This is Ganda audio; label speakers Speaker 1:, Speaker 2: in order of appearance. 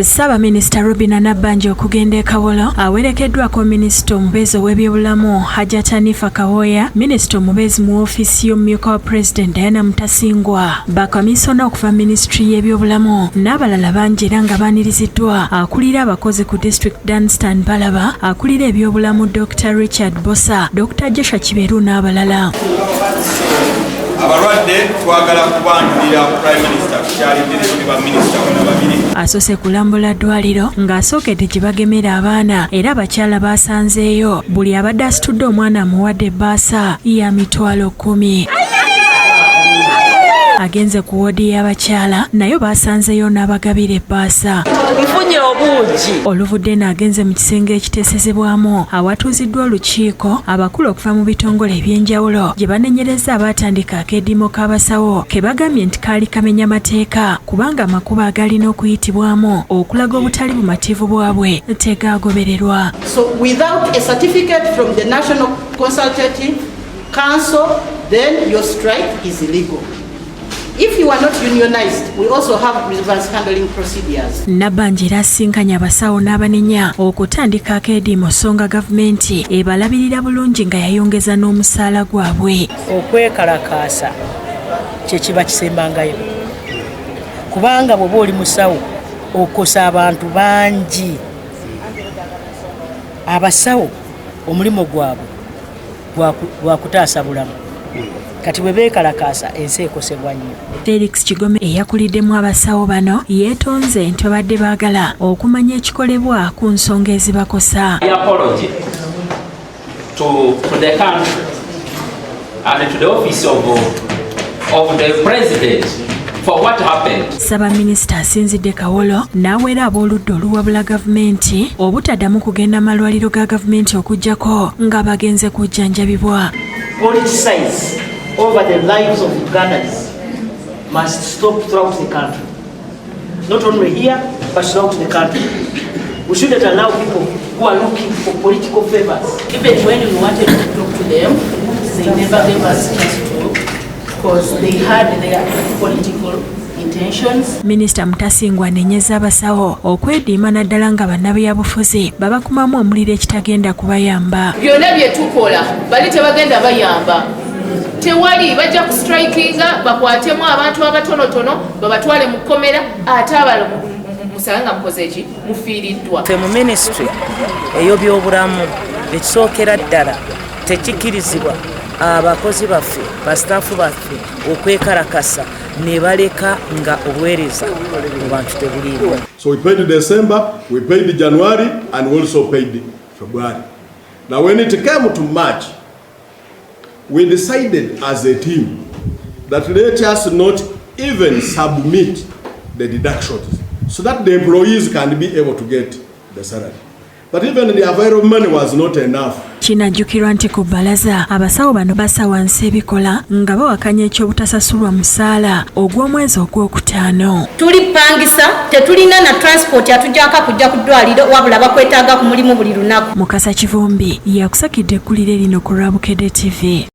Speaker 1: Ssabaminisita Robina Nabbanja okugenda e Kawolo awerekeddwako minisita omubeezi ow'ebyobulamu Agataliikonfuufu Kawolo, minisita omubeezi mu ofiisi y'omumyuka wa pulezidenti Namutasingwa, bakamisona okuva minisitule y'ebyobulamu n'abalala bangi era nga baaniriziddwa akulira abakozi ku disitulikiti Danstan Balaba, akulira ebyobulamu Dr. Richard Bosa, Dr. Joshua Kiberu n'abalala.
Speaker 2: Abalwadde twagala kubanjulira Prime Minister kukyalidde ba minisita bonna babiri.
Speaker 1: Asose kulambula Ddwaaliro ng'asookedde gye bagemera abaana era abakyala baasanzeeyo buli abadde asitudde omwana amuwadde ebbaasa ya mitwalo 10. Agenze ku woodi y'abakyala nayo baasanzeeyo n'abagabira ebbaasa.
Speaker 3: Nfunye obuugi.
Speaker 1: Oluvudde n'agenze mu kisenge ekiteesezebwamu awatuuziddwa olukiiko abakulu okuva mu bitongole eby'enjawulo gye banenyereza abaatandika akeediimo k'abasawo ke bagambye nti kaali kamenya mateeka kubanga amakubo agalina okuyitibwamu okulaga obutali bumativu bwabwe tegaagobererwa.
Speaker 3: So without a certificate from the National Consultative Council, then your strike is illegal. If you are not unionized, we also have grievance handling procedures.
Speaker 1: Nabbanja era asinkanya abasawo n'abanenya okutandika akeediimo songa gavumenti ebalabirira bulungi nga yayongeza n'omusaala gwabwe.
Speaker 4: Okwekalakaasa kye kiba kisembangayo kubanga bw'oba oli musawo okosa abantu bangi. Abasawo omulimu gwabwe gwakutaasa bulamu. Kati bwe beekalakaasa ensi ekosebwa nnyo.
Speaker 1: Felix Kigome eyakuliddemu abasawo bano yeetonze nti babadde baagala okumanya ekikolebwa ku nsonga ezibakosa.
Speaker 5: Apology to the country and to the office of the president for what happened.
Speaker 1: Ssabaminisita asinzidde Kawolo n'aweera abooludda oluwabula gavumenti obutaddamu kugenda malwaliro ga gavumenti okuggyako nga bagenze kujjanjabibwa.
Speaker 4: Politicize over the lives of Ugandans must stop throughout the country. Not only here, but throughout the country. We shouldn't allow people who are looking for political favors. Even when we wanted to talk to them, they never gave us a chance to because they had their political intentions.
Speaker 1: Minisita Mutasingwa anenyeza abasawo okwediima naddala nga bannabyabufuzi babakumamu omuliro ekitagenda kubayamba.
Speaker 6: Byonna bye tukola bali tebagenda bayamba. Tewali bajja ku strikinga bakwatemu abantu abatonotono babatwale mu kkomera ate abala musanga mukoze ki mufiiriddwa.
Speaker 4: Ffe mu minisitule ey'ebyobulamu ekisookera ddala tekikirizibwa abakozi baffe basitaafu baffe okwekalakasa ne baleka nga obuweereza mu bantu tebuliimu.
Speaker 7: So we paid December, we paid January and we also paid February. Now when it came to March, we decided as a team that let us not even submit the deductions so that the employees can be able to get the salary. But even the available money was not enough.
Speaker 1: Kinajjukirwa nti ku bbalaza abasawo bano bassa wansi ebikola nga bawakanya ekyobutasasulwa musaala ogw'omwezi ogwokutaano.
Speaker 8: Tulipangisa tetulina na transport atujjako kujja ku Ddwaaliro wabula bakwetaaga ku mulimu buli lunaku.
Speaker 1: Mukasa Kivumbi yakusakidde eggulire lino ku Bukedde TV.